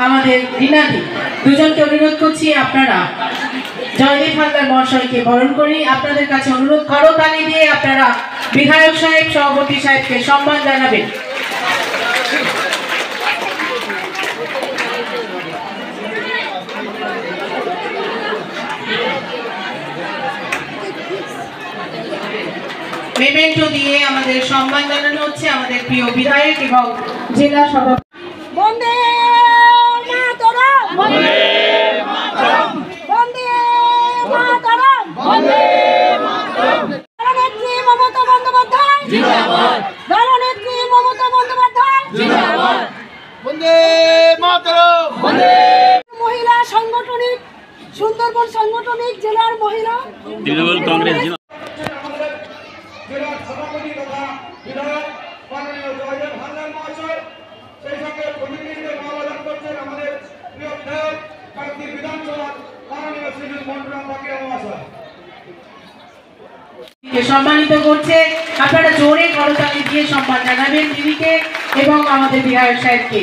আমাদের রিনাদি দুজনকে অনুরোধ করছি আপনারা জয়দীপ হালদার মহাশয়কে বরণ করি। আপনাদের কাছে অনুরোধ, করতালি দিয়ে আপনারা বিধায়ক সাহেব, সভাপতি সাহেবকে সম্মান জানাবেন। মেমেন্টো দিয়ে আমাদের সম্মান জানানো হচ্ছে আমাদের প্রিয় বিধায়ক এবং জেলা সভাপতি। বন্দে মাতরম, বন্দে মাতরম, বন্দে মাতরম, বন্দে মাতরম। জননেত্রী মমতা বন্দ্যোপাধ্যায় জিন্দাবাদ, জননেত্রী মমতা বন্দ্যোপাধ্যায় জিন্দাবাদ, বন্দে মাতরম, বন্দে। মহিলা সাংগঠনিক, সুন্দরবন সাংগঠনিক জেলার মহিলা তৃণমূল কংগ্রেস জেলার সভাপতি তথা বিধায়ক মাননীয় জয়দেব হালদার মহাশয়, সেই সঙ্গে প্রতিনিধিদের মানবদান করছেন আমাদের প্রিয় বিধায়ক কাকদ্বীপ বিধানসভার মাননীয় শ্রী মন্টুরাম বাকিরা মহাশয়। সম্মানিত করছে, আপনারা জোরে করতালি দিয়ে সম্মান জানাবেন দিদিকে এবং আমাদের বিধায়ক সাহেবকে।